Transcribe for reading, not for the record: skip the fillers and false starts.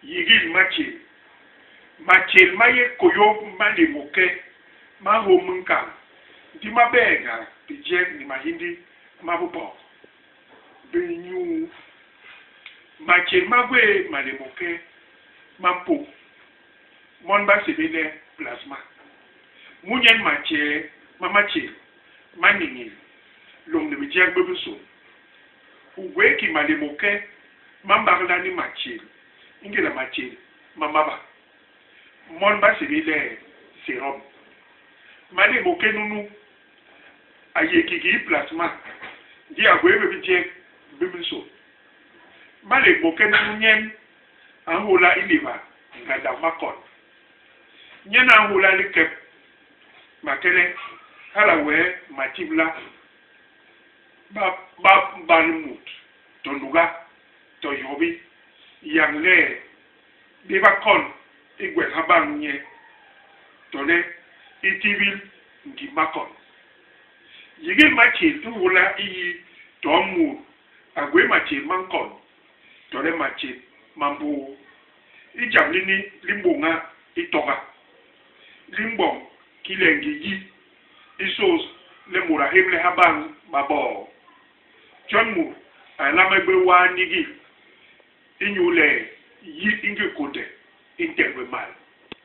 yigil machel maye koyo mali moke ma ho munka di mabega di jet ni mahindi mabupo benyu machel magwe mali moke mampo mon ba sebele plasma munyen mache mamache manini long ne bijek bebuso ugwe ki mali moke mambagla ni mache ingela mache mamaba mon ba sebele serum mali moke nunu ayekigi plasma di agwe bijek bebuso mali moke nunu nyen ahula iliva ngada makon nyena ahula likep makele halawe matibla ba banmut tonuga to yobi yangle deba kon igwe habanye tole itibil ngi makon yigi machi tuwula iyi tomu agwe machi mankon tole machi mambu ijamlini limbonga itoga limbong kilengi yi isos le murahim le haban babo jonmu alamegbe wa nigi inyule yi inge kote integwe mal